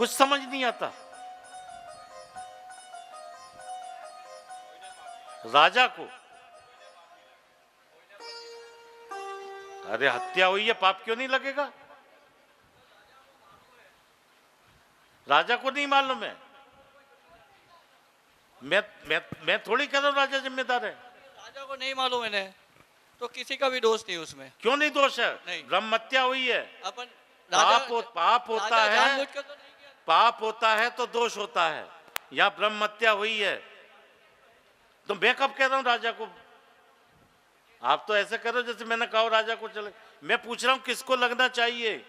कुछ समझ नहीं आता। राजा को, अरे हत्या हुई है, पाप क्यों नहीं लगेगा? राजा को नहीं मालूम है? मैं थोड़ी कह रहा हूं राजा जिम्मेदार है। राजा को नहीं मालूम है तो किसी का भी दोष नहीं उसमें। क्यों नहीं दोष है? नहीं। ब्रह्म हत्या हुई है। अपन पाप होता है, जानबूझ के तो नहीं किया। पाप होता है तो दोष होता है। यहां ब्रह्म हत्या हुई है, तो मैं कब कह रहा हूं राजा को? आप तो ऐसे करो जैसे मैंने कहा राजा को चले। मैं पूछ रहा हूं किसको लगना चाहिए?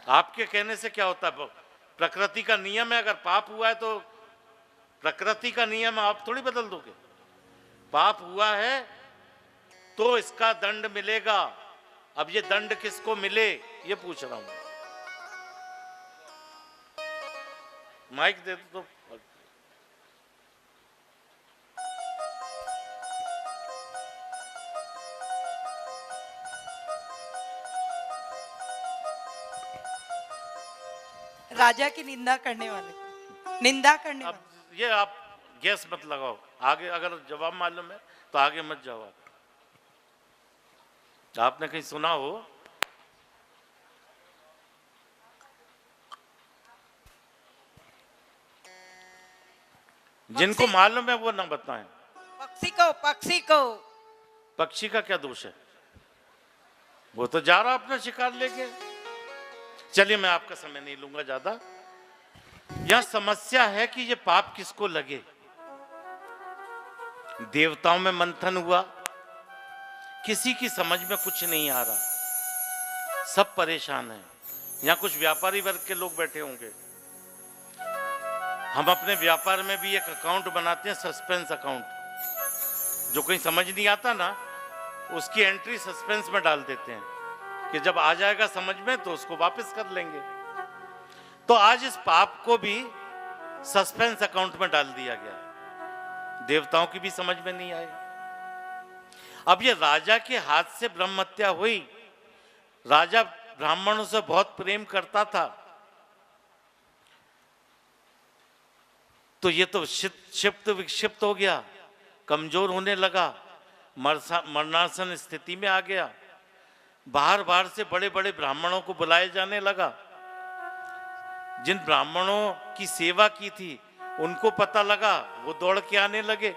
आपके कहने से क्या होता है? प्रकृति का नियम है, अगर पाप हुआ है तो प्रकृति का नियम आप थोड़ी बदल दोगे। पाप हुआ है तो इसका दंड मिलेगा। अब ये दंड किसको मिले ये पूछ रहा हूं। माइक दे दो तो। राजा की निंदा करने वाले, निंदा करने अब वाले। ये आप गैस मत लगाओ, आगे अगर जवाब मालूम है तो आगे मत जाओ। आपने कहीं सुना हो? जिनको मालूम है वो ना बताएं। पक्षी को पक्षी का क्या दोष है? वो तो जा रहा अपना शिकार लेके। चलिए मैं आपका समय नहीं लूंगा ज्यादा। यह समस्या है कि ये पाप किसको लगे। देवताओं में मंथन हुआ, किसी की समझ में कुछ नहीं आ रहा, सब परेशान हैं। यहां कुछ व्यापारी वर्ग के लोग बैठे होंगे। हम अपने व्यापार में भी एक अकाउंट बनाते हैं, सस्पेंस अकाउंट। जो कहीं समझ नहीं आता ना, उसकी एंट्री सस्पेंस में डाल देते हैं कि जब आ जाएगा समझ में तो उसको वापस कर लेंगे। तो आज इस पाप को भी सस्पेंस अकाउंट में डाल दिया गया। देवताओं की भी समझ में नहीं आई। अब ये राजा के हाथ से ब्रह्म हत्या हुई। राजा ब्राह्मणों से बहुत प्रेम करता था, तो ये तो क्षिप्त विक्षिप्त हो गया, कमजोर होने लगा, मरणासन स्थिति में आ गया। बाहर बाहर से बड़े बड़े ब्राह्मणों को बुलाए जाने लगा। जिन ब्राह्मणों की सेवा की थी उनको पता लगा, वो दौड़ के आने लगे।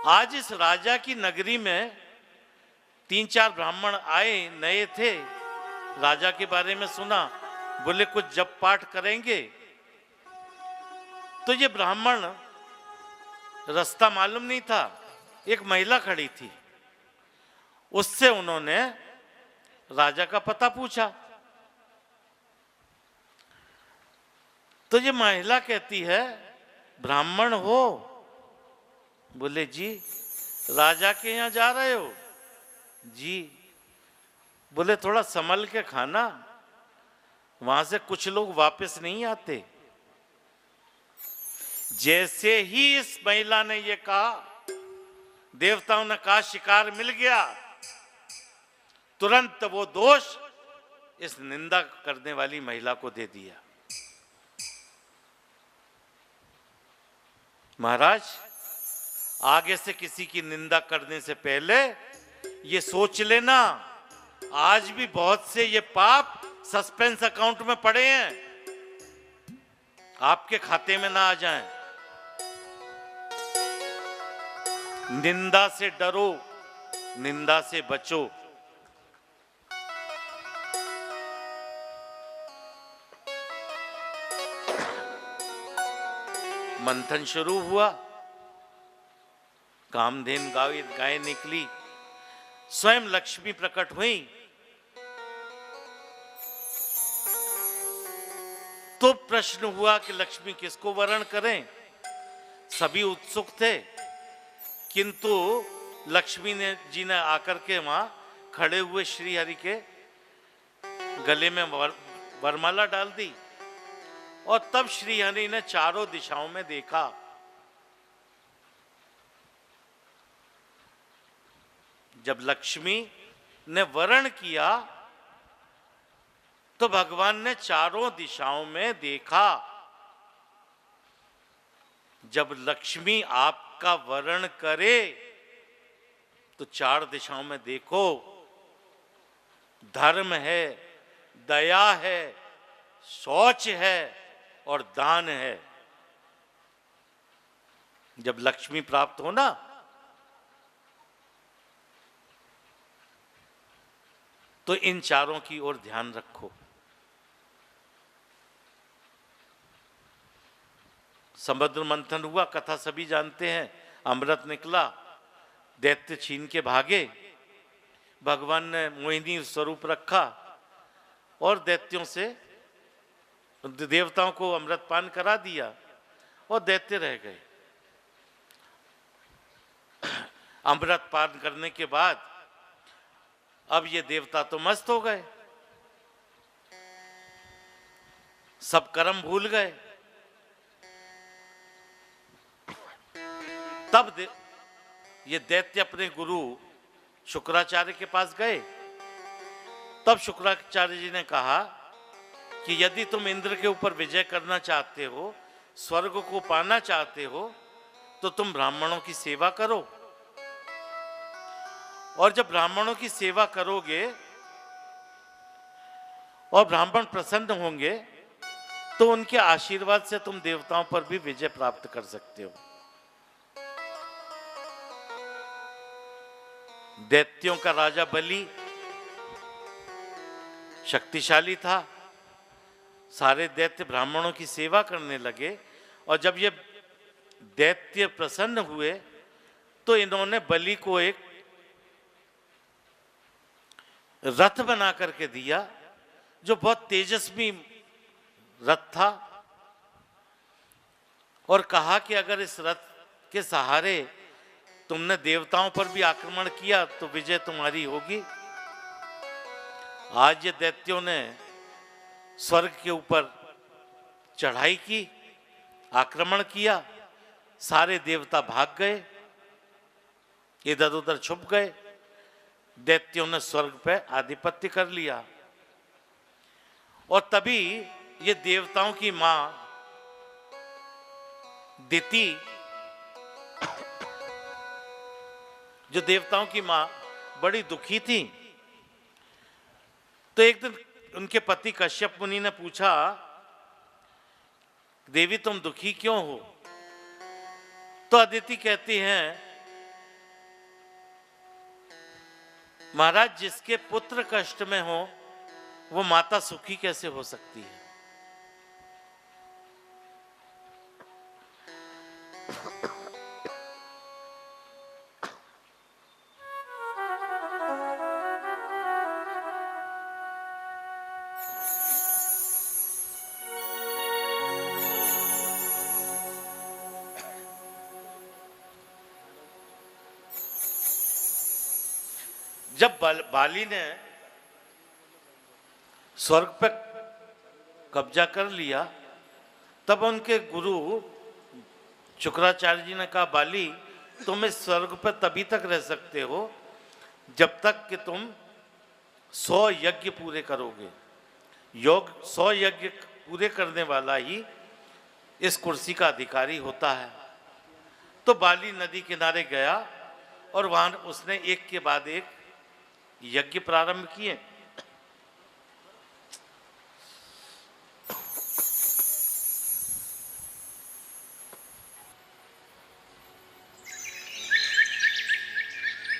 आज इस राजा की नगरी में 3-4 ब्राह्मण आए, नए थे, राजा के बारे में सुना, बोले कुछ जप पाठ करेंगे। तो ये ब्राह्मण, रास्ता मालूम नहीं था, एक महिला खड़ी थी, उससे उन्होंने राजा का पता पूछा। तो ये महिला कहती है, ब्राह्मण हो? बोले जी। राजा के यहां जा रहे हो? जी। बोले थोड़ा संभल के खाना, वहां से कुछ लोग वापस नहीं आते। जैसे ही इस महिला ने ये कहा, देवताओं ने कहा शिकार मिल गया, तुरंत वो दोष इस निंदा करने वाली महिला को दे दिया। महाराज, आगे से किसी की निंदा करने से पहले ये सोच लेना, आज भी बहुत से ये पाप सस्पेंस अकाउंट में पड़े हैं, आपके खाते में ना आ जाएं। निंदा से डरो, निंदा से बचो। मंथन शुरू हुआ, कामधेन गाय निकली, स्वयं लक्ष्मी प्रकट हुई। तो प्रश्न हुआ कि लक्ष्मी किसको वरण करें। सभी उत्सुक थे, किंतु लक्ष्मी जी ने आकर के वहां खड़े हुए श्री हरि के गले में वरमाला डाल दी। और तब श्री हरि ने चारों दिशाओं में देखा। जब लक्ष्मी ने वरण किया तो भगवान ने चारों दिशाओं में देखा। जब लक्ष्मी आपका वरण करे तो चार दिशाओं में देखो, धर्म है, दया है, शौच है और दान है। जब लक्ष्मी प्राप्त हो ना, तो इन चारों की ओर ध्यान रखो। समुद्र मंथन हुआ, कथा सभी जानते हैं। अमृत निकला, दैत्य छीन के भागे, भगवान ने मोहिनी स्वरूप रखा और दैत्यों से, देवताओं को अमृत पान करा दिया और दैत्य रह गए। अमृत पान करने के बाद अब ये देवता तो मस्त हो गए, सब कर्म भूल गए। तब ये दैत्य अपने गुरु शुक्राचार्य के पास गए। तब शुक्राचार्य जी ने कहा कि यदि तुम इंद्र के ऊपर विजय करना चाहते हो, स्वर्ग को पाना चाहते हो, तो तुम ब्राह्मणों की सेवा करो। और जब ब्राह्मणों की सेवा करोगे और ब्राह्मण प्रसन्न होंगे, तो उनके आशीर्वाद से तुम देवताओं पर भी विजय प्राप्त कर सकते हो। दैत्यों का राजा बलि शक्तिशाली था। सारे दैत्य ब्राह्मणों की सेवा करने लगे और जब ये दैत्य प्रसन्न हुए तो इन्होंने बलि को एक रथ बना करके दिया, जो बहुत तेजस्वी रथ था, और कहा कि अगर इस रथ के सहारे तुमने देवताओं पर भी आक्रमण किया तो विजय तुम्हारी होगी। आज ये दैत्यों ने स्वर्ग के ऊपर चढ़ाई की, आक्रमण किया, सारे देवता भाग गए, इधर उधर छुप गए। दैत्यों ने स्वर्ग पे आधिपत्य कर लिया। और तभी ये देवताओं की मां दिति, जो देवताओं की मां बड़ी दुखी थी, तो एक दिन उनके पति कश्यप मुनि ने पूछा, देवी तुम दुखी क्यों हो? तो अदिति कहती हैं, महाराज जिसके पुत्र कष्ट में हो वो माता सुखी कैसे हो सकती है? जब बाली ने स्वर्ग पर कब्जा कर लिया, तब उनके गुरु शुक्राचार्य जी ने कहा, बाली तुम इस स्वर्ग पर तभी तक रह सकते हो जब तक कि तुम 100 यज्ञ पूरे करोगे। 100 यज्ञ पूरे करने वाला ही इस कुर्सी का अधिकारी होता है। तो बाली नदी किनारे गया और वहां उसने एक के बाद एक यज्ञ प्रारंभ किए।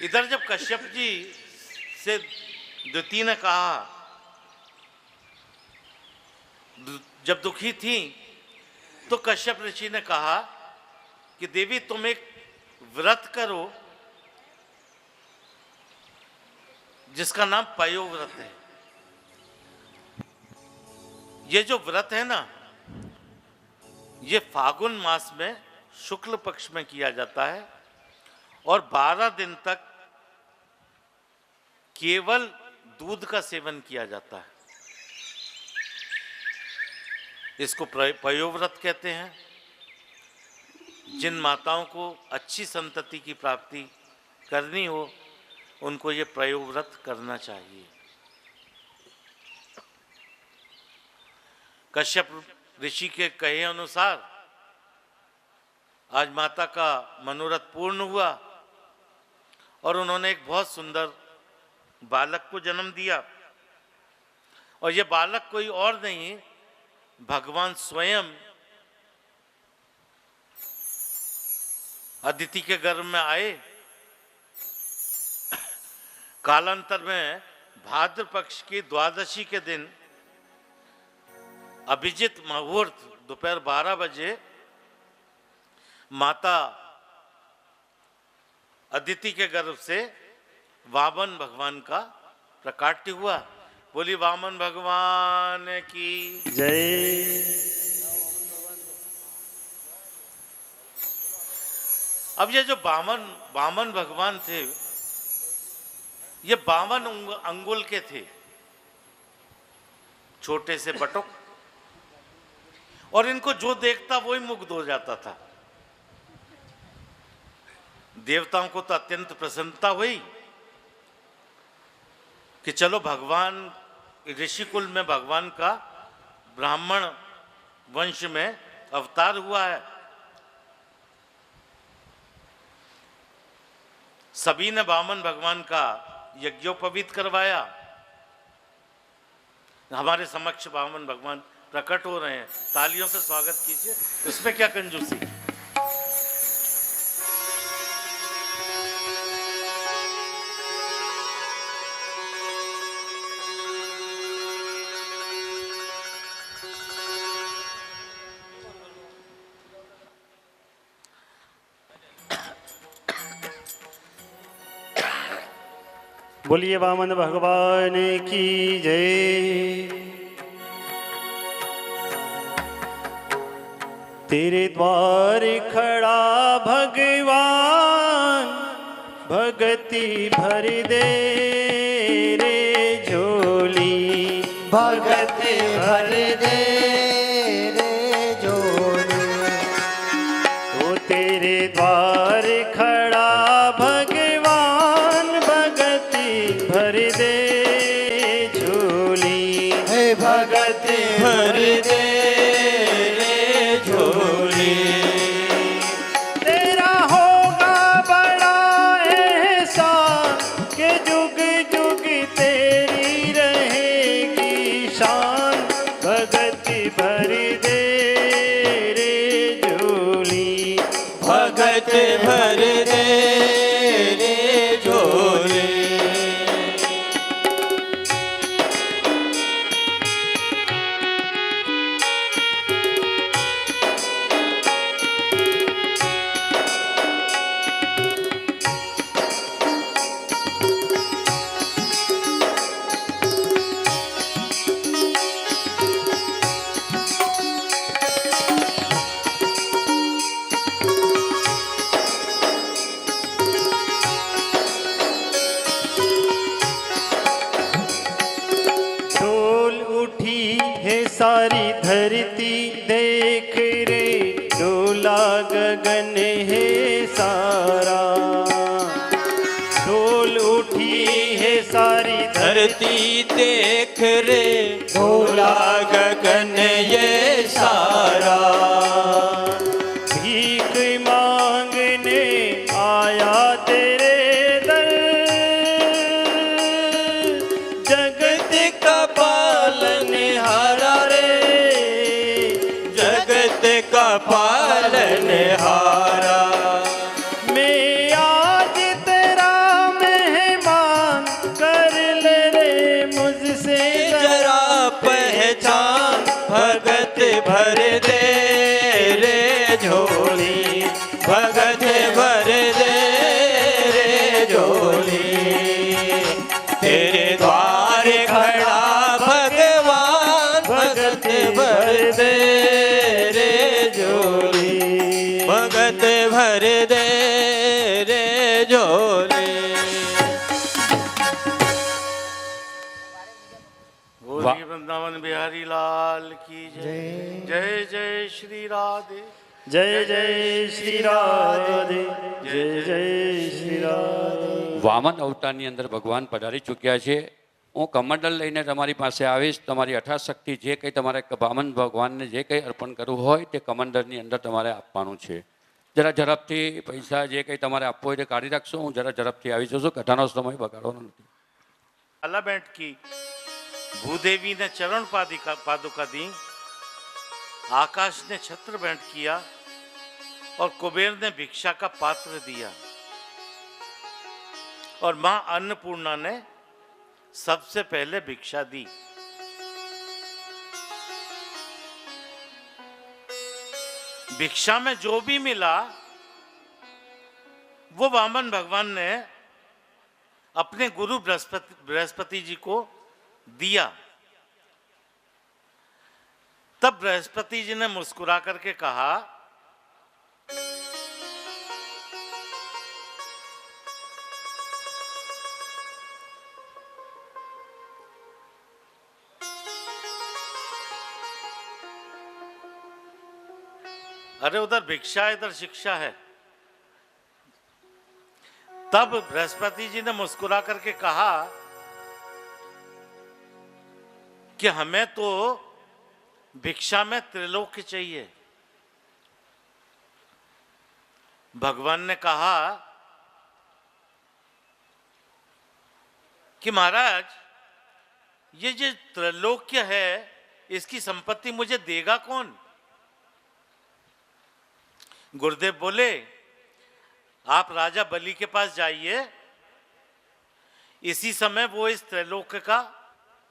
इधर जब कश्यप जी से दिति ने कहा, जब दुखी थी, तो कश्यप ऋषि ने कहा कि देवी तुम एक व्रत करो जिसका नाम पयो व्रत है। ये जो व्रत है ना, ये फागुन मास में शुक्ल पक्ष में किया जाता है और 12 दिन तक केवल दूध का सेवन किया जाता है। इसको पयो व्रत कहते हैं। जिन माताओं को अच्छी संतति की प्राप्ति करनी हो, उनको ये पयो व्रत करना चाहिए। कश्यप ऋषि के कहे अनुसार आज माता का मनोरथ पूर्ण हुआ और उन्होंने एक बहुत सुंदर बालक को जन्म दिया। और ये बालक कोई और नहीं, भगवान स्वयं अदिति के गर्भ में आए। कालांतर में भाद्र पक्ष की द्वादशी के दिन अभिजित मुहूर्त दोपहर 12 बजे माता अदिति के गर्भ से वामन भगवान का प्रकाट्य हुआ। बोली वामन भगवान की जय। अब ये जो वामन भगवान थे, ये 52 अंगुल के थे, छोटे से बटुक, और इनको जो देखता वही मुग्ध हो जाता था। देवताओं को तो अत्यंत प्रसन्नता हुई कि चलो भगवान ऋषि कुल में भगवान का ब्राह्मण वंश में अवतार हुआ है। सभी ने वामन भगवान का यज्ञोपवीत करवाया। हमारे समक्ष वामन भगवान प्रकट हो रहे हैं, तालियों से स्वागत कीजिए। उसमें क्या कंजूसी। बोलिए वामन भगवान की जय। तेरे द्वार खड़ा भगवान, भगति भर दे रे झोली, भगति भर दे रे झोली। ओ तेरे द्वार खड़ा भगवान, भगति भर दे झोली, हे भगति भर दे रे झोली। तेरा होगा बड़ा एहसान कि जुग जुग तेरी रहेगी शान, भगति भर दे रे झोली, भगति भर दे रे झोली। डोल उठी है सारी धरती देख रे, डोला गगन है सारा। डोल उठी है सारी धरती देख रे, डोला गगन ये सारा। भीख मांगने आया तेरे दर, जगत का पालनहारा रे, जगत का पालनहारा। मैं आज तेरा मेहमान, कर ले रे मुझसे जरा पहचान, भगत भर दे रे झोली, भगत भर दे रे झोली। तेरे द्वार खड़ा भगवान, भगत भर दे रे झोली, भगत भर दे रे झोली। बोलिए वृंदावन बिहारी लाल की जय। जय जय श्री राधे, जय जय श्री राधे, जय जय श्री राधे। વામન અવતારની અંદર ભગવાન પધારી ચૂક્યા છે. હું કમંડલ લઈને તમારી પાસે આવીશ. તમારી અઠાશક્તિ જે કંઈ તમારે વામન ભગવાનને જે કંઈ અર્પણ કરવું હોય તે કમંડલની અંદર તમારે આપવાનું છે. જરા ઝડપથી પૈસા જે કંઈ તમારે આપવો હોય તે કાઢી રાખશો. હું જરા ઝડપથી આવી જશું. કથાનો સમય બગાડવાનો નથી. माला भेंट की, भूदेवी ने चरण पादुका दी, आकाश ने छत्र भेंट किया और कुबेर ने भिक्षा का पात्र दिया और मां अन्नपूर्णा ने सबसे पहले भिक्षा दी. भिक्षा में जो भी मिला वो वामन भगवान ने अपने गुरु बृहस्पति जी को दिया. तब बृहस्पति जी ने मुस्कुरा करके कहा, अरे उधर भिक्षा इधर शिक्षा है. तब बृहस्पति जी ने मुस्कुरा करके कहा कि हमें तो भिक्षा में त्रिलोक्य चाहिए. भगवान ने कहा कि महाराज ये जो त्रिलोक्य है इसकी संपत्ति मुझे देगा कौन? गुरुदेव बोले, आप राजा बलि के पास जाइए, इसी समय वो इस त्रैलोक्य का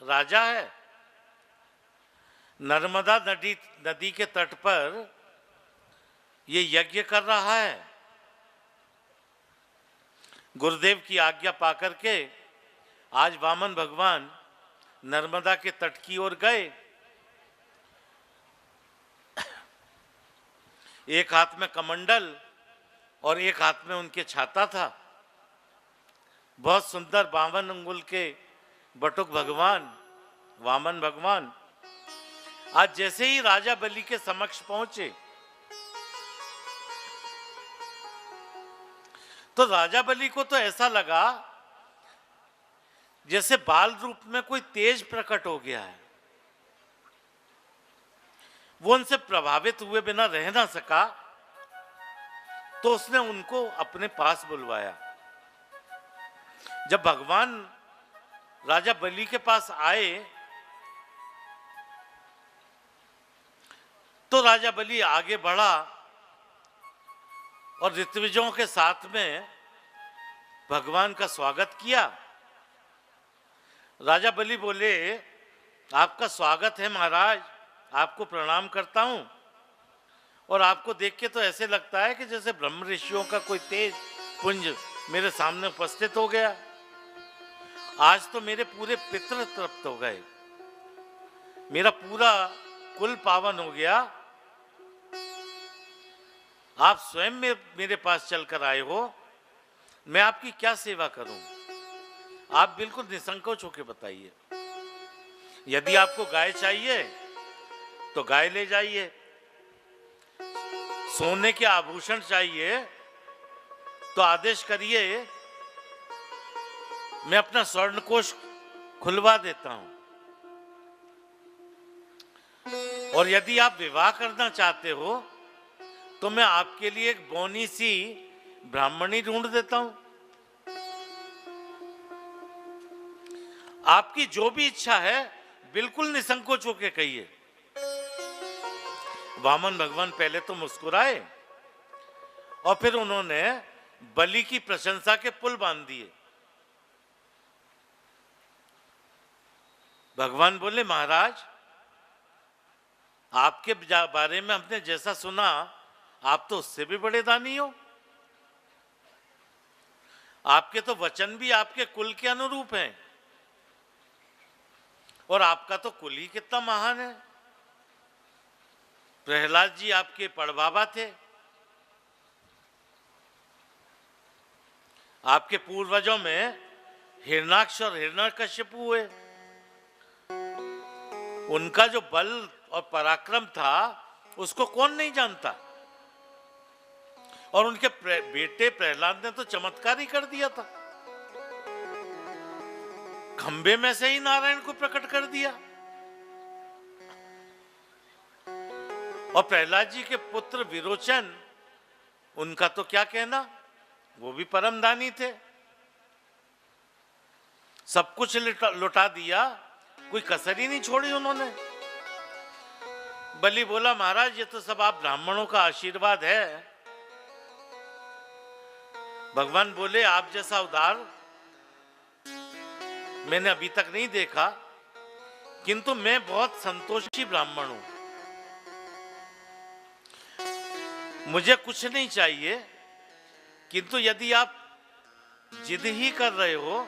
राजा है. नर्मदा नदी के तट पर ये यज्ञ कर रहा है. गुरुदेव की आज्ञा पाकर के आज वामन भगवान नर्मदा के तट की ओर गए. एक हाथ में कमंडल और एक हाथ में उनके छाता था. बहुत सुंदर 52 अंगुल के बटुक भगवान वामन भगवान आज जैसे ही राजा बलि के समक्ष पहुंचे तो राजा बलि को तो ऐसा लगा जैसे बाल रूप में कोई तेज प्रकट हो गया है. वो उनसे प्रभावित हुए बिना रह ना सका तो उसने उनको अपने पास बुलवाया. जब भगवान राजा बलि के पास आए तो राजा बलि आगे बढ़ा और ऋत्विजों के साथ में भगवान का स्वागत किया. राजा बलि बोले, आपका स्वागत है महाराज, आपको प्रणाम करता हूं और आपको देख के तो ऐसे लगता है कि जैसे ब्रह्म ऋषियों का कोई तेज पुंज मेरे सामने उपस्थित हो गया. आज तो मेरे पूरे पितृ तृप्त हो गए, मेरा पूरा कुल पावन हो गया. आप स्वयं में मेरे पास चलकर आए हो, मैं आपकी क्या सेवा करूं? आप बिल्कुल निसंकोच होकर बताइए. यदि आपको गाय चाहिए तो गाय ले जाइए, सोने के आभूषण चाहिए तो आदेश करिए, मैं अपना स्वर्ण कोष खुलवा देता हूं. और यदि आप विवाह करना चाहते हो तो मैं आपके लिए एक बौनी सी ब्राह्मणी ढूंढ देता हूं. आपकी जो भी इच्छा है बिल्कुल निसंकोच होकर कहिए. वामन भगवान पहले तो मुस्कुराए और फिर उन्होंने बलि की प्रशंसा के पुल बांध दिए. भगवान बोले, महाराज आपके बारे में हमने जैसा सुना आप तो उससे भी बड़े दानी हो. आपके तो वचन भी आपके कुल के अनुरूप हैं और आपका तो कुल ही कितना महान है. प्रहलाद जी आपके पड़बाबा थे, आपके पूर्वजों में हिरणाक्ष और हिरण्यकश्यप हुए. उनका जो बल और पराक्रम था उसको कौन नहीं जानता. और उनके बेटे प्रहलाद ने तो चमत्कार ही कर दिया था. खंबे में से ही नारायण को प्रकट कर दिया। और प्रहलाद जी के पुत्र विरोचन, उनका तो क्या कहना, वो भी परम दानी थे, सब कुछ लुटा दिया, कोई कसर ही नहीं छोड़ी उन्होंने। बलि बोला महाराज ये तो सब आप ब्राह्मणों का आशीर्वाद है। भगवान बोले आप जैसा उदार मैंने अभी तक नहीं देखा, किंतु मैं बहुत संतोषी ब्राह्मण हूं, मुझे कुछ नहीं चाहिए, किंतु यदि आप जिद ही कर रहे हो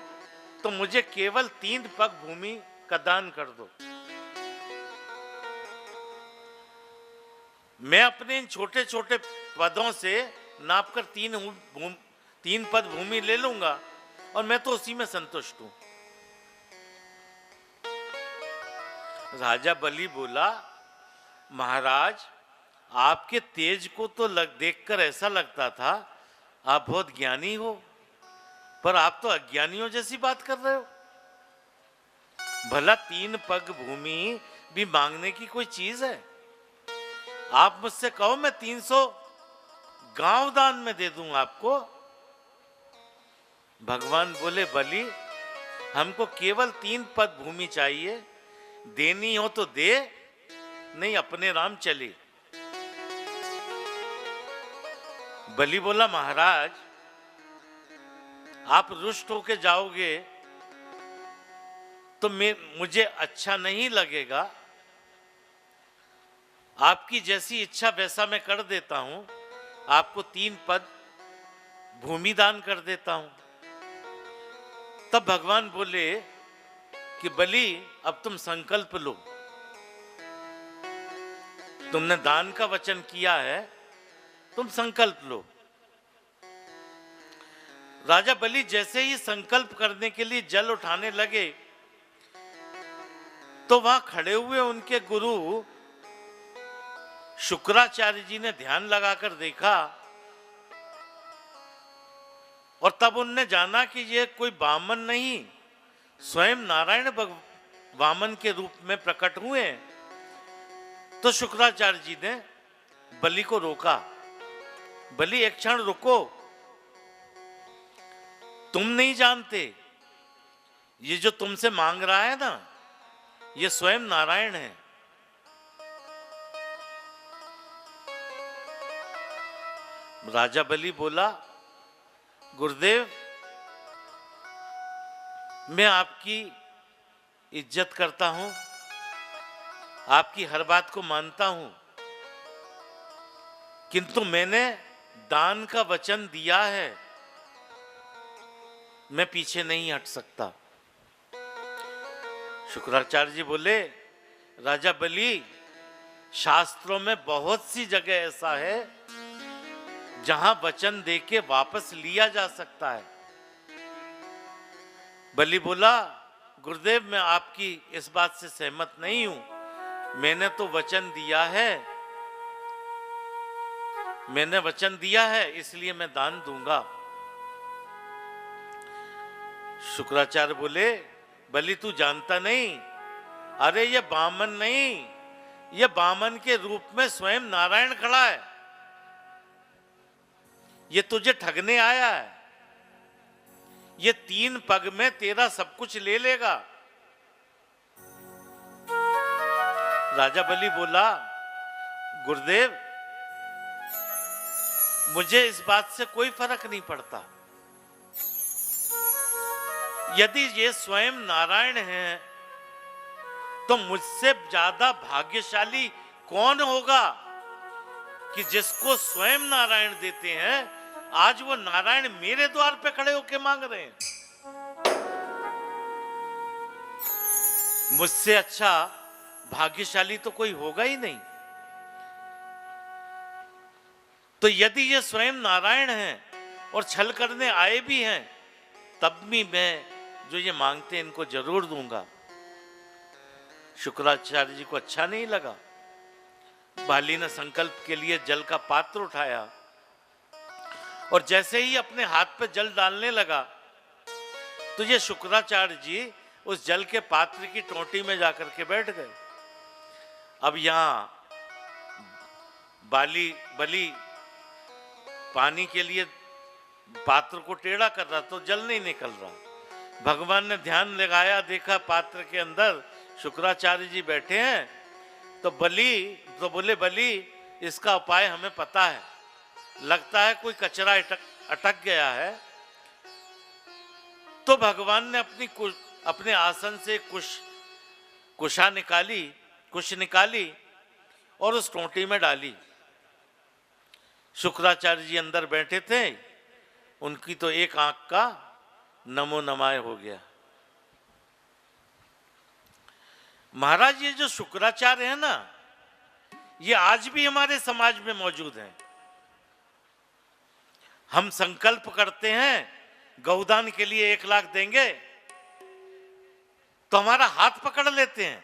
तो मुझे केवल 3 पग भूमि का दान कर दो। मैं अपने इन छोटे छोटे पदों से नापकर 3 पद भूमि ले लूंगा और मैं तो उसी में संतुष्ट हूं। राजा बलि बोला महाराज आपके तेज को तो देखकर ऐसा लगता था आप बहुत ज्ञानी हो, पर आप तो अज्ञानियों जैसी बात कर रहे हो। भला 3 पग भूमि भी मांगने की कोई चीज है? आप मुझसे कहो मैं 300 गांव दान में दे दूं आपको। भगवान बोले बलि हमको केवल 3 पद भूमि चाहिए, देनी हो तो दे, नहीं अपने राम चले। बलि बोला महाराज आप रुष्ट होके जाओगे तो मुझे अच्छा नहीं लगेगा, आपकी जैसी इच्छा वैसा मैं कर देता हूं, आपको 3 पद भूमि दान कर देता हूं। तब भगवान बोले कि बलि अब तुम संकल्प लो, तुमने दान का वचन किया है, तुम संकल्प लो। राजा बलि जैसे ही संकल्प करने के लिए जल उठाने लगे तो वहां खड़े हुए उनके गुरु शुक्राचार्य जी ने ध्यान लगाकर देखा और तब उनने जाना कि यह कोई वामन नहीं, स्वयं नारायण वामन के रूप में प्रकट हुए। तो शुक्राचार्य जी ने बलि को रोका, बलि एक क्षण रुको, तुम नहीं जानते ये जो तुमसे मांग रहा है ना, ये स्वयं नारायण है। राजा बलि बोला गुरुदेव मैं आपकी इज्जत करता हूं, आपकी हर बात को मानता हूं, किंतु मैंने दान का वचन दिया है, मैं पीछे नहीं हट सकता। शुक्राचार्य जी बोले राजा बलि शास्त्रों में बहुत सी जगह ऐसा है जहां वचन देके वापस लिया जा सकता है। बलि बोला गुरुदेव मैं आपकी इस बात से सहमत नहीं हूं, मैंने तो वचन दिया है, मैंने वचन दिया है इसलिए मैं दान दूंगा। शुक्राचार्य बोले बलि तू जानता नहीं, अरे ये बामन नहीं, ये बामन के रूप में स्वयं नारायण खड़ा है, ये तुझे ठगने आया है, ये 3 पग में तेरा सब कुछ ले लेगा। राजा बलि बोला गुरुदेव मुझे इस बात से कोई फर्क नहीं पड़ता, यदि ये स्वयं नारायण हैं तो मुझसे ज्यादा भाग्यशाली कौन होगा कि जिसको स्वयं नारायण देते हैं, आज वो नारायण मेरे द्वार पे खड़े होके मांग रहे हैं। मुझसे अच्छा भाग्यशाली तो कोई होगा ही नहीं। तो यदि ये स्वयं नारायण हैं और छल करने आए भी हैं, तब भी मैं जो ये मांगते हैं इनको जरूर दूंगा। शुक्राचार्य जी को अच्छा नहीं लगा। बाली ने संकल्प के लिए जल का पात्र उठाया और जैसे ही अपने हाथ पे जल डालने लगा तो ये शुक्राचार्य जी उस जल के पात्र की टोंटी में जाकर के बैठ गए। अब यहां बलि पानी के लिए पात्र को टेढ़ा कर रहा, तो जल नहीं निकल रहा। भगवान ने ध्यान लगाया, देखा पात्र के अंदर शुक्राचार्य जी बैठे हैं, तो बोले बलि, इसका उपाय हमें पता है, लगता है कोई कचरा अटक गया है। तो भगवान ने अपने आसन से कुश निकाली और उस टोंटी में डाली। शुक्राचार्य जी अंदर बैठे थे, उनकी तो एक आंख का नमो नमाय हो गया। महाराज, ये जो शुक्राचार्य है ना, ये आज भी हमारे समाज में मौजूद हैं। हम संकल्प करते हैं गौदान के लिए 1 लाख देंगे, तो हमारा हाथ पकड़ लेते हैं,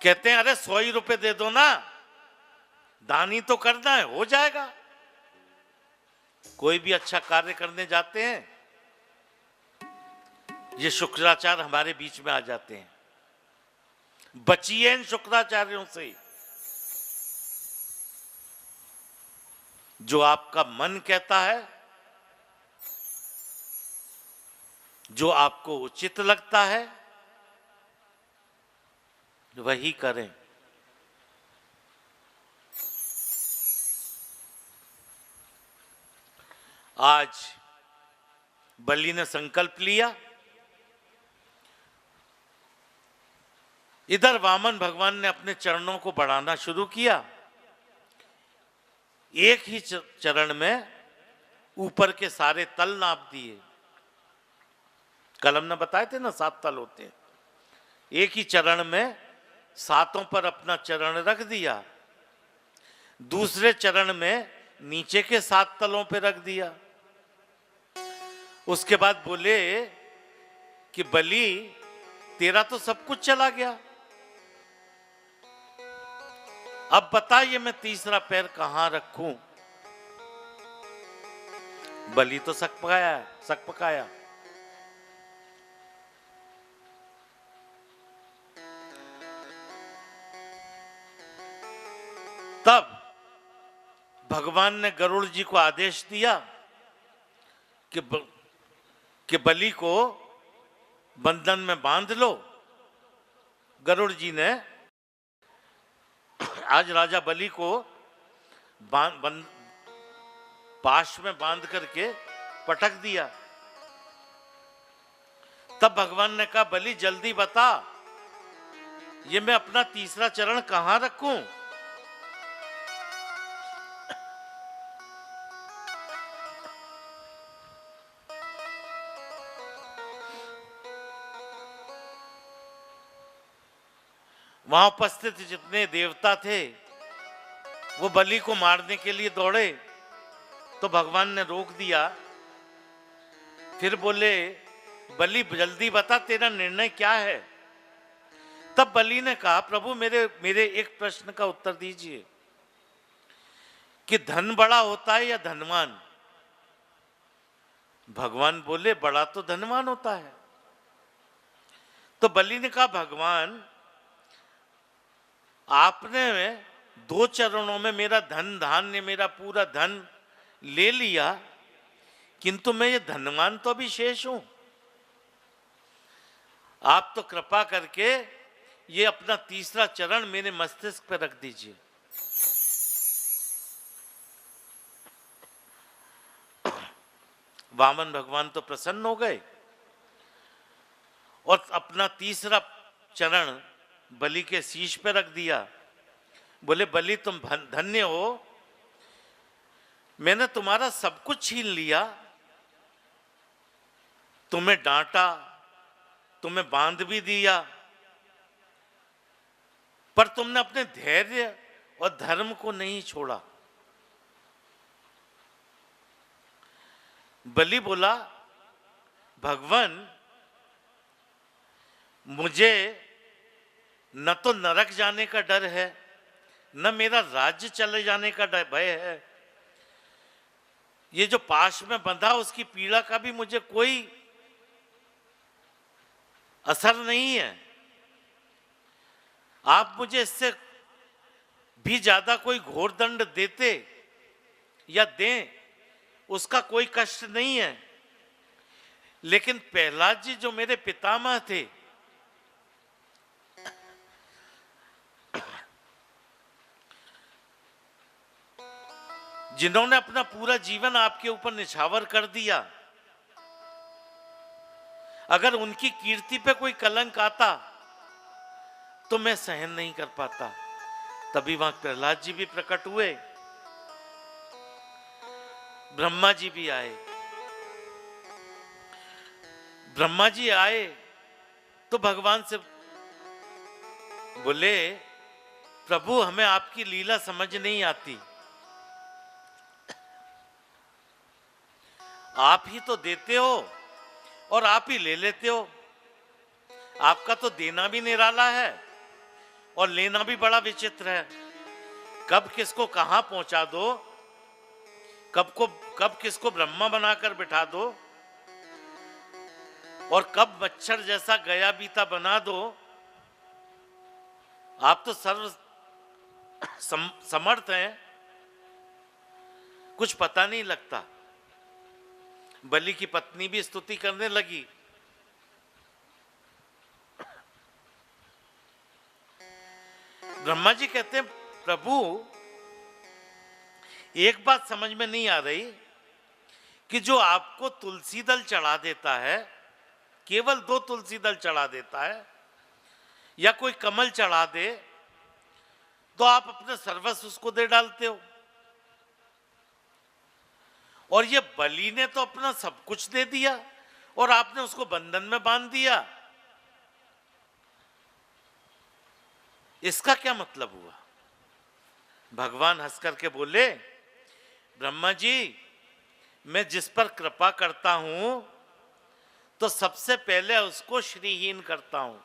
कहते हैं अरे 100 ही रुपए दे दो ना, दान ही तो करना है, हो जाएगा। कोई भी अच्छा कार्य करने जाते हैं, ये शुक्राचार्य हमारे बीच में आ जाते हैं। बचिए इन शुक्राचार्यों से। जो आपका मन कहता है, जो आपको उचित लगता है, वही करें। आज बलि ने संकल्प लिया, इधर वामन भगवान ने अपने चरणों को बढ़ाना शुरू किया। एक ही चरण में ऊपर के सारे तल नाप दिए। कलम ने बताए थे ना 7 तल होते हैं। एक ही चरण में 7 पर अपना चरण रख दिया, दूसरे चरण में नीचे के 7 तलों पे रख दिया। उसके बाद बोले कि बलि, तेरा तो सब कुछ चला गया, अब बता ये मैं तीसरा पैर कहां रखूं। बलि तो सक पकाया। तब भगवान ने गरुड़ जी को आदेश दिया कि बलि को बंधन में बांध लो। गरुड़ जी ने आज राजा बलि को पाश में बांध करके पटक दिया। तब भगवान ने कहा, बलि जल्दी बता, ये मैं अपना तीसरा चरण कहां रखूं। वहां उपस्थित जितने देवता थे वो बलि को मारने के लिए दौड़े, तो भगवान ने रोक दिया। फिर बोले, बलि जल्दी बता तेरा निर्णय क्या है। तब बलि ने कहा, प्रभु मेरे एक प्रश्न का उत्तर दीजिए कि धन बड़ा होता है या धनवान। भगवान बोले, बड़ा तो धनवान होता है। तो बलि ने कहा, भगवान आपने 2 चरणों में मेरा धन धान्य, मेरा पूरा धन ले लिया, किंतु मैं ये धनवान तो अभी शेष हूं। आप तो कृपा करके ये अपना तीसरा चरण मेरे मस्तिष्क पर रख दीजिए। वामन भगवान तो प्रसन्न हो गए और अपना तीसरा चरण बलि के शीश पे रख दिया। बोले, बलि तुम धन्य हो, मैंने तुम्हारा सब कुछ छीन लिया, तुम्हें डांटा, तुम्हें बांध भी दिया, पर तुमने अपने धैर्य और धर्म को नहीं छोड़ा। बलि बोला, भगवान मुझे न तो नरक जाने का डर है, न मेरा राज्य चले जाने का भय है। ये जो पाश में बंधा उसकी पीड़ा का भी मुझे कोई असर नहीं है। आप मुझे इससे भी ज्यादा कोई घोर दंड देते या दें, उसका कोई कष्ट नहीं है। लेकिन प्रहलाद जी जो मेरे पितामह थे, जिन्होंने अपना पूरा जीवन आपके ऊपर निछावर कर दिया, अगर उनकी कीर्ति पे कोई कलंक आता तो मैं सहन नहीं कर पाता। तभी वहां प्रहलाद जी भी प्रकट हुए, ब्रह्मा जी भी आए। ब्रह्मा जी आए तो भगवान से बोले, प्रभु हमें आपकी लीला समझ नहीं आती, आप ही तो देते हो और आप ही ले लेते हो। आपका तो देना भी निराला है और लेना भी बड़ा विचित्र है। कब किसको कहां पहुंचा दो, कब किसको ब्रह्मा बनाकर बिठा दो और कब मच्छर जैसा गया बीता बना दो। आप तो सर्व समर्थ हैं, कुछ पता नहीं लगता। बलि की पत्नी भी स्तुति करने लगी। ब्रह्मा जी कहते हैं, प्रभु एक बात समझ में नहीं आ रही कि जो आपको तुलसी दल चढ़ा देता है, केवल 2 तुलसी दल चढ़ा देता है या कोई कमल चढ़ा दे, तो आप अपने सर्वस्व उसको दे डालते हो। और ये बलि ने तो अपना सब कुछ दे दिया और आपने उसको बंधन में बांध दिया। इसका क्या मतलब हुआ? भगवान हंस करके बोले, ब्रह्मा जी मैं जिस पर कृपा करता हूं तो सबसे पहले उसको श्रीहीन करता हूं।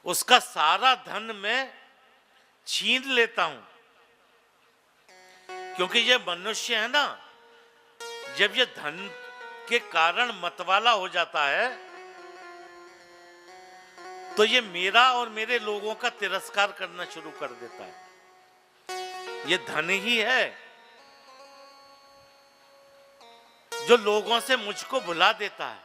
उसका सारा धन मैं छीन लेता हूं, क्योंकि ये मनुष्य है ना, जब ये धन के कारण मतवाला हो जाता है तो ये मेरा और मेरे लोगों का तिरस्कार करना शुरू कर देता है। ये धन ही है जो लोगों से मुझको भुला देता है।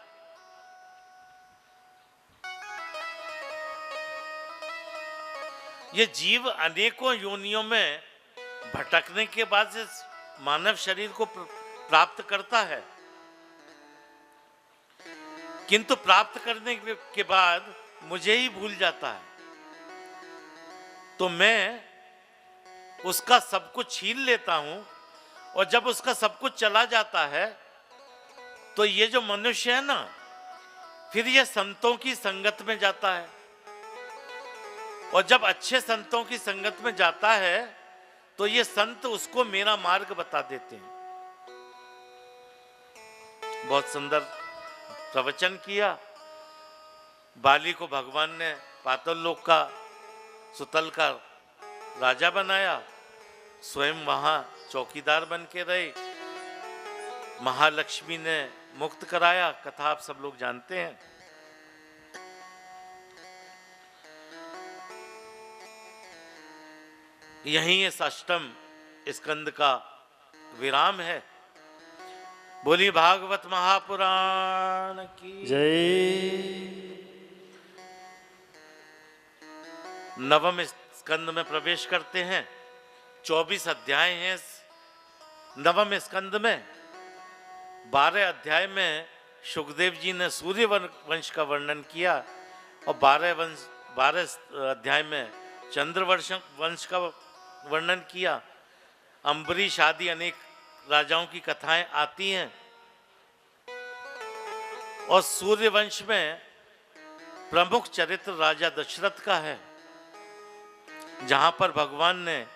ये जीव अनेकों योनियों में भटकने के बाद से मानव शरीर को प्राप्त करता है, किंतु प्राप्त करने के बाद मुझे ही भूल जाता है। तो मैं उसका सब कुछ छीन लेता हूं और जब उसका सब कुछ चला जाता है तो ये जो मनुष्य है ना, फिर ये संतों की संगत में जाता है और जब अच्छे संतों की संगत में जाता है तो ये संत उसको मेरा मार्ग बता देते हैं। बहुत सुंदर प्रवचन किया। बाली को भगवान ने पाताल लोक का, सुतल का राजा बनाया, स्वयं वहां चौकीदार बन के रहे। महालक्ष्मी ने मुक्त कराया, कथा आप सब लोग जानते हैं। यहीं इस अष्टम स्कंद का विराम है। बोली भागवत महापुराण की जय। नवम स्कंद में प्रवेश करते हैं। 24 अध्याय हैं इस नवम स्कंद में। 12 अध्याय में सुखदेव जी ने सूर्य वंश का वर्णन किया और 12 अध्याय में चंद्र वंश का वर्णन किया। अम्बरीश आदि अनेक राजाओं की कथाएं आती हैं और सूर्य वंश में प्रमुख चरित्र राजा दशरथ का है, जहां पर भगवान ने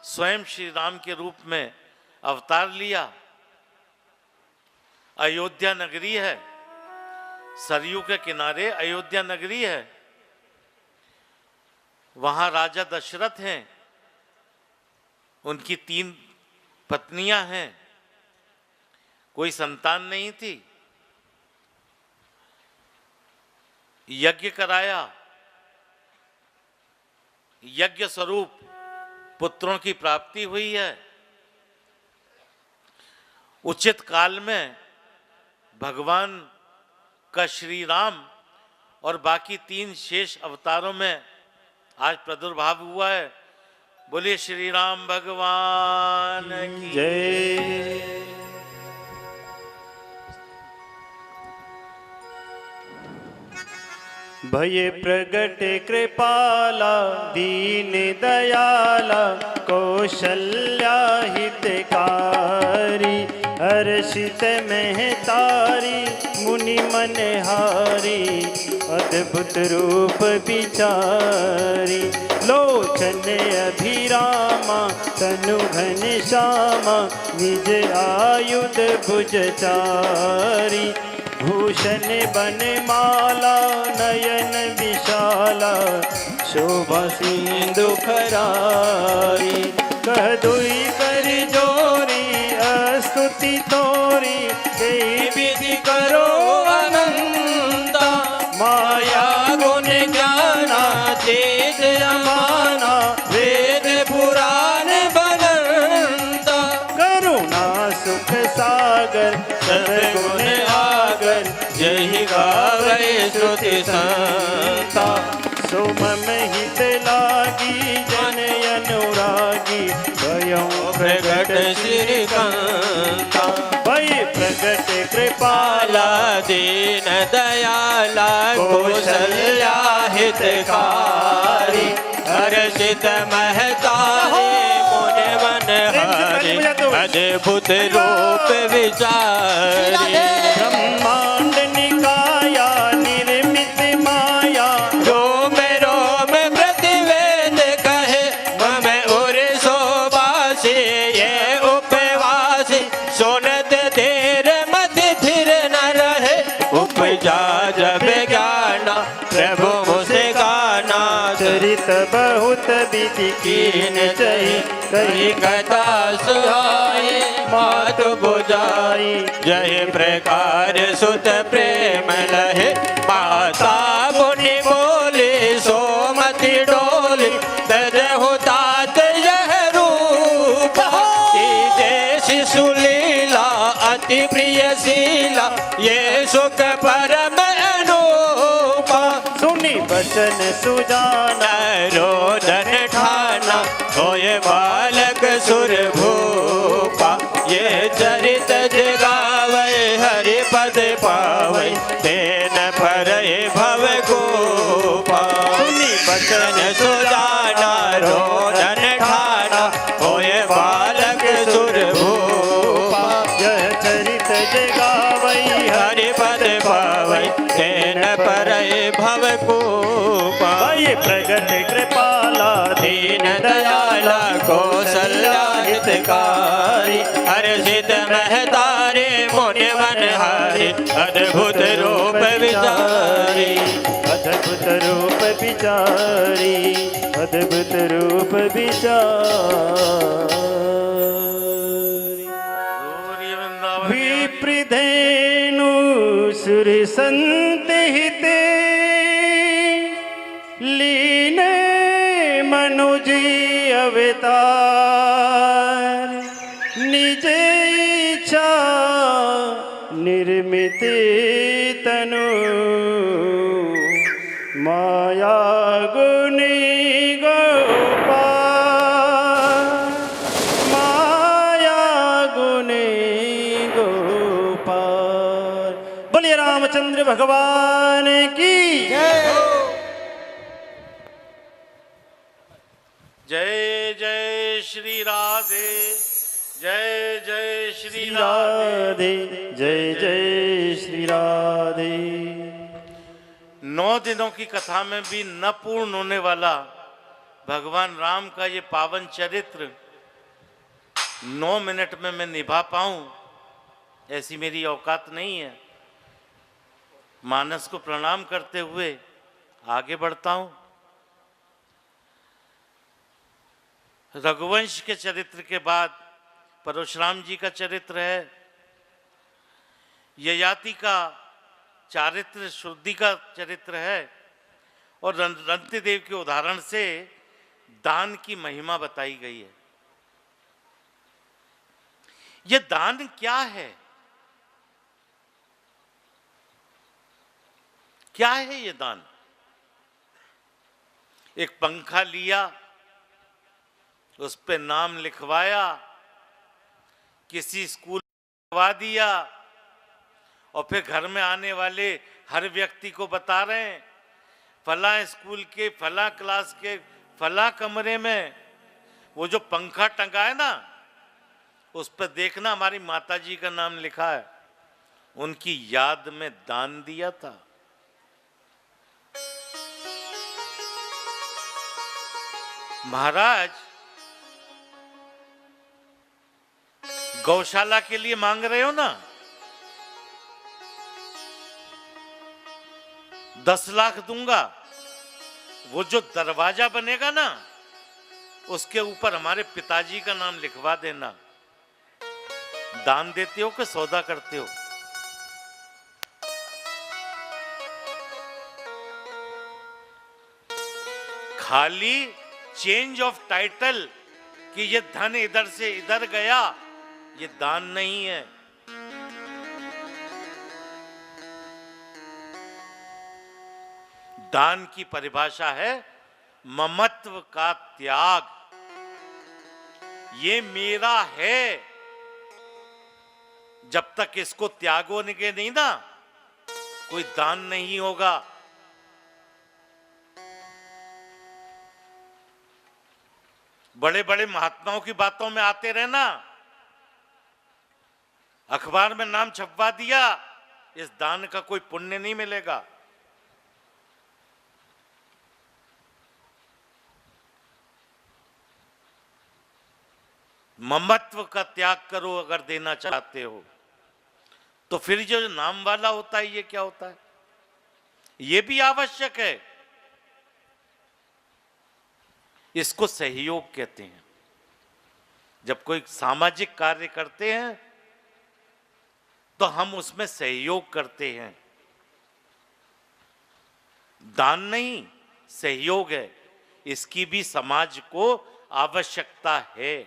स्वयं श्री राम के रूप में अवतार लिया। अयोध्या नगरी है, सरयू के किनारे अयोध्या नगरी है। वहां राजा दशरथ हैं, उनकी 3 पत्नियां हैं, कोई संतान नहीं थी, यज्ञ कराया, यज्ञ स्वरूप पुत्रों की प्राप्ति हुई है। उचित काल में भगवान का श्री राम और बाकी 3 शेष अवतारों में आज प्रादुर्भाव हुआ है। बोलिए श्री राम भगवान की जय। भय प्रगट कृपाला दीन दयाला कौशल्या हितकारी हर्षित महतारी मुनि मनहारी अद्भुत रूप विचारी लोचन अभिरामा तनु घन श्यामा निज आयुध भुजचारी भूषण बनमाला नयन विशाला शोभा सिंधु खरारी कह दुई कर जोरी स्तुति तोरी देवी करो अनंता माया गुण ज्ञाना तेज अमाना वेद पुराण बनंता करुणा सुख सागर सदगुण आगर जय गावे श्रुति संता सुमम हित लागी जन अनुरागी भयं प्रगट श्रीकांता भय प्रगट कृपाला दीन दयाला कौशल्या हितकारी हर्षित महतारी मुनि मनहारी अद्भुत रूप विचारी ब्रह्मांड निकाया निर्मित माया रोम रोम प्रतिवेद कहे मम उर सोबासी ये उपवासी सुनत देर मत फिर न रहे उपजा जब ज्ञाना प्रभु मुझसे गाना चरित बहुत विधि कीन चही कही कथा सुहाई मात बुझाई जय प्रकार सुत प्रेम लहे माता मुनि बोले सोमति डोली तरहु तात यह रूप जैसी सुलीला अति प्रिय शीला ये सुख परम अनूपा सुनी बचन सुजाना रोदन ठाना होए बालक सुर भूपा ये चरित जगावे हरि पद पावे तेन परय भव गोपा सुनी बचन सुजाना रोदन ठाना होए बालक सुर भूपा यह चरित जगावई हरि पद पावे तेन परय भव गोपा भय प्रगट कृपाला दीन दयाला कौशल्या हितकारी हर्षित महतारे मुनि मनहारी अद्भुत रूप विचारी अद्भुत रूप विचारी अद्भुत रूप विचारी गौरी वृंदावन विप्रधेनु सुर संत हिते लीन मनुजी अवतार निज इच्छा निर्मित तनु माया गुणी गोपाल माया गुणी गोपाल। बोलिए रामचंद्र भगवान की जय जय श्री राधे, जय जय श्री राधे। राधे जय जय श्री राधे। 9 दिनों की कथा में भी न पूर्ण होने वाला भगवान राम का ये पावन चरित्र 9 मिनट में मैं निभा पाऊं, ऐसी मेरी औकात नहीं है। मानस को प्रणाम करते हुए आगे बढ़ता हूं। रघुवंश के चरित्र के बाद परशुराम जी का चरित्र है, ययाति का चारित्र शुद्धि का चरित्र है, और रंतिदेव के उदाहरण से दान की महिमा बताई गई है। ये दान क्या है? क्या है ये दान? एक पंखा लिया, उस पे नाम लिखवाया, किसी स्कूल लिखवा दिया, और फिर घर में आने वाले हर व्यक्ति को बता रहे हैं फला स्कूल के फला क्लास के फला कमरे में वो जो पंखा टंगा है ना, उस पर देखना हमारी माताजी का नाम लिखा है, उनकी याद में दान दिया था। महाराज गौशाला के लिए मांग रहे हो ना, 10 लाख दूंगा, वो जो दरवाजा बनेगा ना उसके ऊपर हमारे पिताजी का नाम लिखवा देना। दान देते हो कि सौदा करते हो? खाली चेंज ऑफ टाइटल कि ये धन इधर से इधर गया, ये दान नहीं है। दान की परिभाषा है ममत्व का त्याग। ये मेरा है, जब तक इसको त्यागोगे नहीं ना, कोई दान नहीं होगा। बड़े बड़े महात्माओं की बातों में आते रहना, अखबार में नाम छपवा दिया, इस दान का कोई पुण्य नहीं मिलेगा। ममत्व का त्याग करो अगर देना चाहते हो तो। फिर जो नाम वाला होता है ये क्या होता है? ये भी आवश्यक है। इसको सहयोग कहते हैं। जब कोई सामाजिक कार्य करते हैं तो हम उसमें सहयोग करते हैं। दान नहीं, सहयोग है। इसकी भी समाज को आवश्यकता है।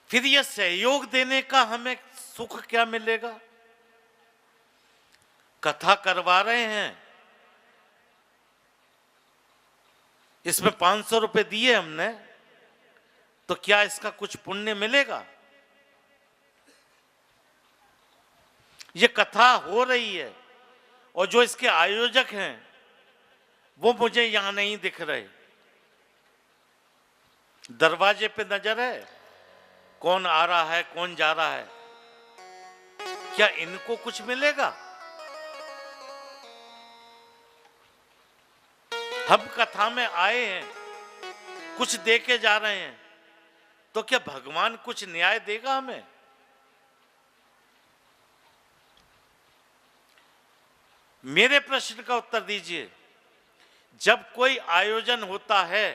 फिर यह सहयोग देने का हमें सुख क्या मिलेगा? कथा करवा रहे हैं, इसमें 500 रुपए दिए हमने, तो क्या इसका कुछ पुण्य मिलेगा? ये कथा हो रही है और जो इसके आयोजक हैं वो मुझे यहां नहीं दिख रहे। दरवाजे पे नजर है कौन आ रहा है कौन जा रहा है। क्या इनको कुछ मिलेगा? हम कथा में आए हैं, कुछ दे के जा रहे हैं, तो क्या भगवान कुछ न्याय देगा हमें? मेरे प्रश्न का उत्तर दीजिए। जब कोई आयोजन होता है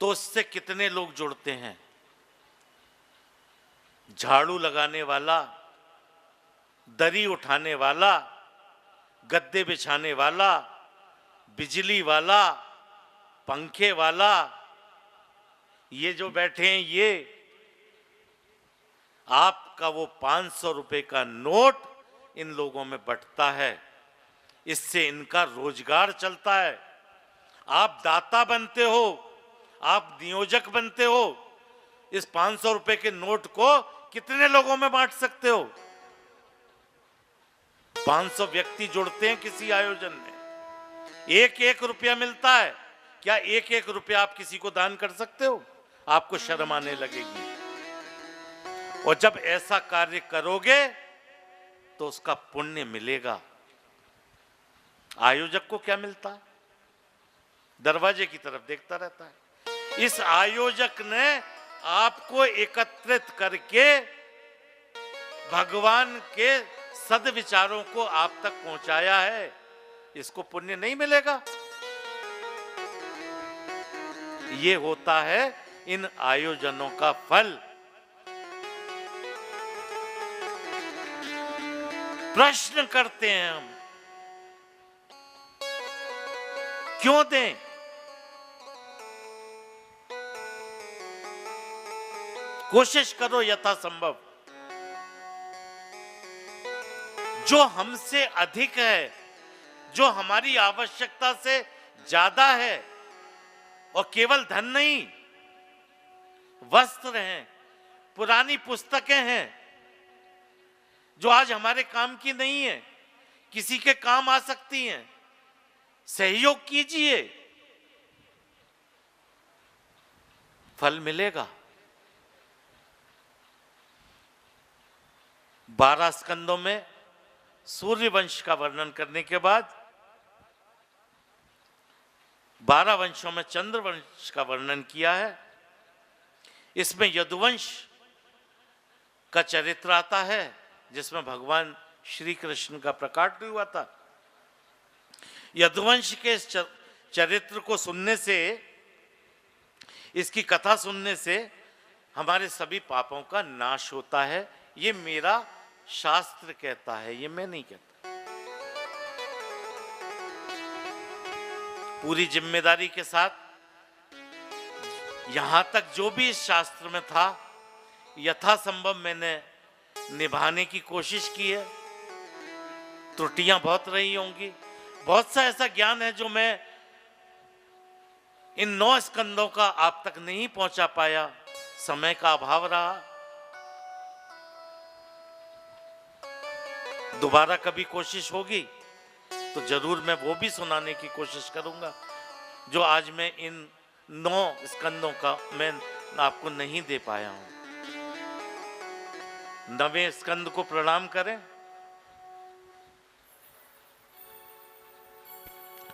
तो उससे कितने लोग जुड़ते हैं? झाड़ू लगाने वाला, दरी उठाने वाला, गद्दे बिछाने वाला, बिजली वाला, पंखे वाला, ये जो बैठे हैं ये आपका वो 500 रुपए का नोट इन लोगों में बंटता है। इससे इनका रोजगार चलता है। आप दाता बनते हो, आप नियोजक बनते हो। इस 500 रुपए के नोट को कितने लोगों में बांट सकते हो? 500 व्यक्ति जुड़ते हैं किसी आयोजन में, 1-1 रुपया मिलता है। क्या 1-1 रुपया आप किसी को दान कर सकते हो? आपको शर्म आने लगेगी। और जब ऐसा कार्य करोगे तो उसका पुण्य मिलेगा। आयोजक को क्या मिलता है? दरवाजे की तरफ देखता रहता है। इस आयोजक ने आपको एकत्रित करके भगवान के सद्विचारों को आप तक पहुंचाया है। इसको पुण्य नहीं मिलेगा? ये होता है इन आयोजनों का फल। प्रश्न करते हैं हम, क्यों दें? कोशिश करो यथासंभव। जो हमसे अधिक है, जो हमारी आवश्यकता से ज्यादा है, और केवल धन नहीं, वस्त्र हैं, पुरानी पुस्तकें हैं जो आज हमारे काम की नहीं है, किसी के काम आ सकती हैं, सहयोग कीजिए, फल मिलेगा। 12 स्कंदों में सूर्य वंश का वर्णन करने के बाद 12 वंशों में चंद्र वंश का वर्णन किया है। इसमें यदुवंश का चरित्र आता है, जिसमें भगवान श्री कृष्ण का प्रकाट हुआ था। यदुवंश के इस चरित्र को सुनने से, इसकी कथा सुनने से हमारे सभी पापों का नाश होता है। ये मेरा शास्त्र कहता है, ये मैं नहीं कहता। पूरी जिम्मेदारी के साथ यहां तक जो भी इस शास्त्र में था, यथासंभव मैंने निभाने की कोशिश की है। त्रुटियां बहुत रही होंगी, बहुत सा ऐसा ज्ञान है जो मैं इन 9 स्कंदों का आप तक नहीं पहुंचा पाया, समय का अभाव रहा। दोबारा कभी कोशिश होगी तो जरूर मैं वो भी सुनाने की कोशिश करूंगा जो आज मैं इन 9 स्कंदों का मैं आपको नहीं दे पाया हूं। 9वें स्कंद को प्रणाम करें।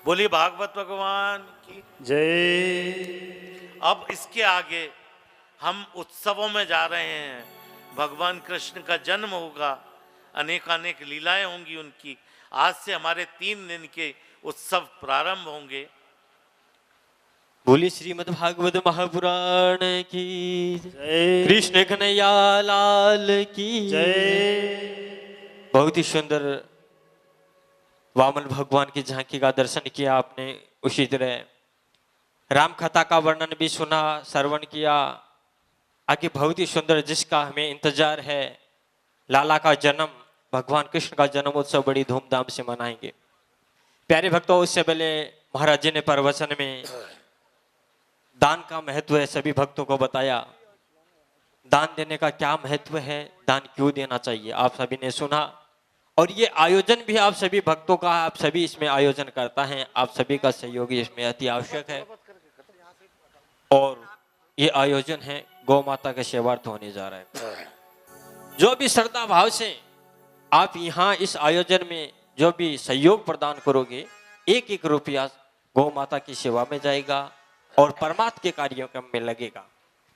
बोलिए भागवत भगवान की जय। अब इसके आगे हम उत्सवों में जा रहे हैं। भगवान कृष्ण का जन्म होगा, अनेक लीलाएं होंगी उनकी। आज से हमारे 3 दिन के उत्सव प्रारंभ होंगे। बोली श्रीमद् भागवत महापुराण की जय। कृष्ण कन्हैया लाल की जय। बहुत ही सुंदर वामन भगवान की झांकी का दर्शन किया आपने। उसी तरह राम कथा का वर्णन भी सुना, श्रवण किया। आगे बहुत ही सुंदर जिसका हमें इंतजार है, लाला का जन्म, भगवान कृष्ण का जन्म उत्सव बड़ी धूमधाम से मनाएंगे। प्यारे भक्तों, उससे पहले महाराज जी ने प्रवचन में दान का महत्व है सभी भक्तों को बताया। दान देने का क्या महत्व है, दान क्यों देना चाहिए, आप सभी ने सुना। और ये आयोजन भी आप सभी भक्तों का, आप सभी इसमें आयोजन करता है, आप सभी का सहयोग इसमें अति आवश्यक है। और ये आयोजन है गौ माता के सेवार्थ होने जा रहा है। जो भी श्रद्धा भाव से आप यहाँ इस आयोजन में जो भी सहयोग प्रदान करोगे, 1-1 रुपया गौ माता की सेवा में जाएगा और परमात्मा के कार्यक्रम में लगेगा।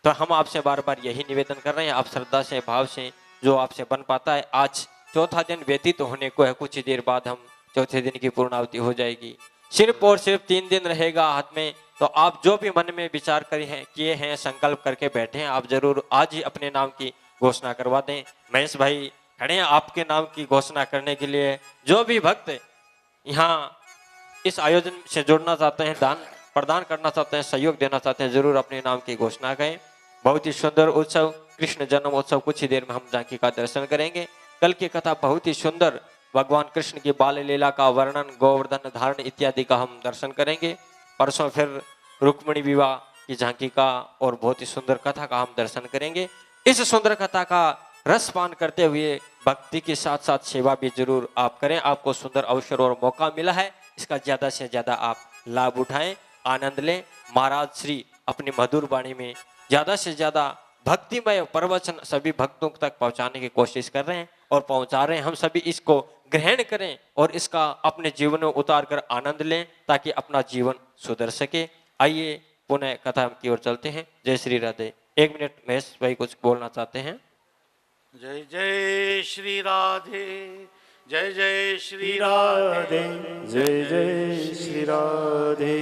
तो हम आपसे बार बार यही निवेदन कर रहे हैं, आप श्रद्धा से भाव से जो आपसे बन पाता है। आज चौथा दिन व्यतीत होने को है, कुछ ही देर बाद हम चौथे दिन की पूर्णाहुति हो जाएगी। सिर्फ और सिर्फ 3 दिन रहेगा हाथ में। तो आप जो भी मन में विचार किए हैं, संकल्प करके बैठे हैं, आप जरूर आज ही अपने नाम की घोषणा करवा दें। महेश भाई खड़े हैं आपके नाम की घोषणा करने के लिए। जो भी भक्त यहाँ इस आयोजन से जुड़ना चाहते हैं, दान प्रदान करना चाहते हैं, सहयोग देना चाहते हैं, जरूर अपने नाम की घोषणा करें। बहुत ही सुंदर उत्सव, कृष्ण जन्म उत्सव, कुछ ही देर में हम झांकी का दर्शन करेंगे। कल की कथा बहुत ही सुंदर, भगवान कृष्ण की बाल लीला का वर्णन, गोवर्धन धारण इत्यादि का हम दर्शन करेंगे। परसों फिर रुक्मिणी विवाह की झांकी का और बहुत ही सुंदर कथा का हम दर्शन करेंगे। इस सुंदर कथा का रसपान करते हुए भक्ति के साथ साथ सेवा भी जरूर आप करें। आपको सुंदर अवसर और मौका मिला है, इसका ज्यादा से ज्यादा आप लाभ उठाएं, आनंद लें। महाराज श्री अपनी मधुर वाणी में ज्यादा से ज्यादा भक्तिमय प्रवचन सभी भक्तों तक पहुंचाने की कोशिश कर रहे हैं और पहुंचा रहे हैं। हम सभी इसको ग्रहण करें और इसका अपने जीवन में उतार कर आनंद लें ताकि अपना जीवन सुधर सके। आइए पुनः कथा की ओर चलते हैं। जय श्री राधे। 1 मिनट महेश भाई कुछ बोलना चाहते हैं। जय जय श्री राधे, जय जय श्री श्री राधे, राधे, जय जय श्री राधे।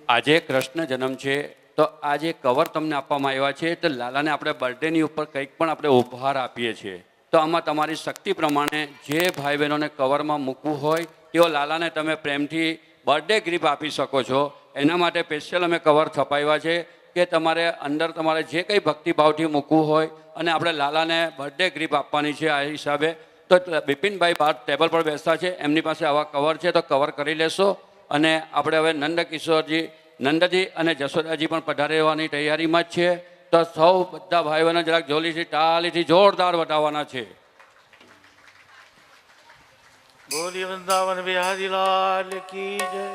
આજે કૃષ્ણ જન્મ છે તો આ જે કવર તમને આપવામાં આવ્યા છે તો લાલાને આપણે બર્થડેની ઉપર કંઈક પણ આપણે ઉપહાર આપીએ છીએ તો આમાં તમારી શક્તિ પ્રમાણે જે ભાઈ બહેનોને કવરમાં મૂકવું હોય તેઓ લાલાને તમે પ્રેમથી બર્થડે ગિફ્ટ આપી શકો છો. એના માટે સ્પેશિયલ અમે કવર છપાવ્યા છે કે તમારે અંદર તમારે જે કંઈ ભક્તિભાવથી મૂકવું હોય અને આપણે લાલાને બર્થડે ગિફ્ટ આપવાની છે આ હિસાબે. તો બિપિનભાઈ બહાર ટેબલ પર બેસતા છે, એમની પાસે આવા કવર છે તો કવર કરી લેશો. અને આપણે હવે નંદકિશોરજી, નંદજી અને જશોદાજી પણ પધારવાની તૈયારીમાં જ છે. તો સૌ બધા ભાઈ બહેનો જરાક જોલીથી તાલીથી જોરદાર વટાવવાના છે. बोलिए वृंदावन बिहारी लाल की जय.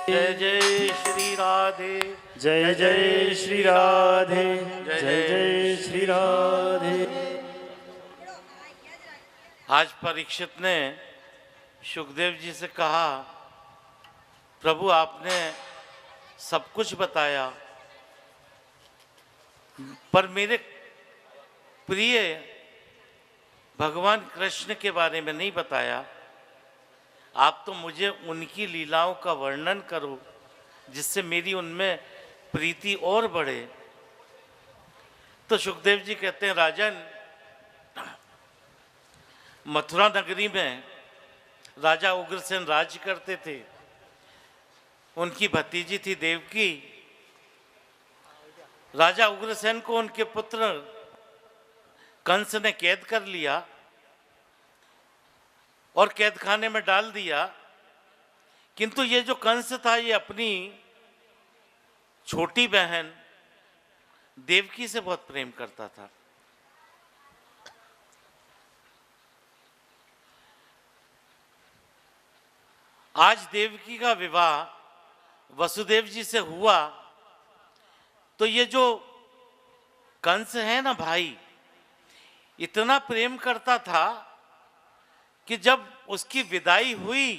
जय जय श्री राधे. जय जय श्री राधे. जय जय श्री राधे. आज परीक्षित ने सुखदेव जी से कहा, प्रभु आपने सब कुछ बताया पर मेरे प्रिय भगवान कृष्ण के बारे में नहीं बताया. आप तो मुझे उनकी लीलाओं का वर्णन करो जिससे मेरी उनमें प्रीति और बढ़े. तो सुखदेव जी कहते हैं, राजन, मथुरा नगरी में राजा उग्रसेन राज्य करते थे. उनकी भतीजी थी देवकी. राजा उग्रसेन को उनके पुत्र कंस ने कैद कर लिया और कैद खाने में डाल दिया. किंतु ये जो कंस था ये अपनी छोटी बहन देवकी से बहुत प्रेम करता था. आज देवकी का विवाह वसुदेव जी से हुआ तो ये जो कंस है ना भाई, इतना प्रेम करता था कि जब उसकी विदाई हुई,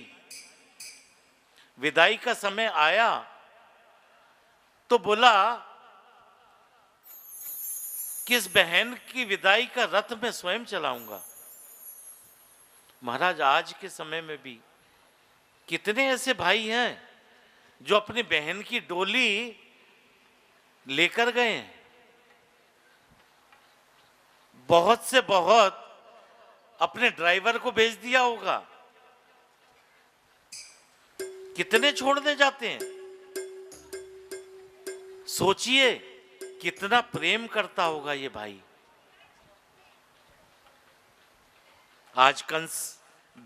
विदाई का समय आया तो बोला कि इस बहन की विदाई का रथ मैं स्वयं चलाऊंगा. महाराज, आज के समय में भी कितने ऐसे भाई हैं जो अपनी बहन की डोली लेकर गए हैं. बहुत से बहुत अपने ड्राइवर को भेज दिया होगा. कितने छोड़ने जाते हैं. सोचिए कितना प्रेम करता होगा ये भाई. आज कंस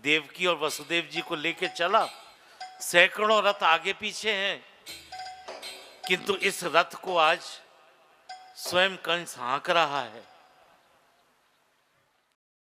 देवकी और वसुदेव जी को लेके चला, सैकड़ों रथ आगे पीछे हैं, किंतु इस रथ को आज स्वयं कंस हाँक रहा है.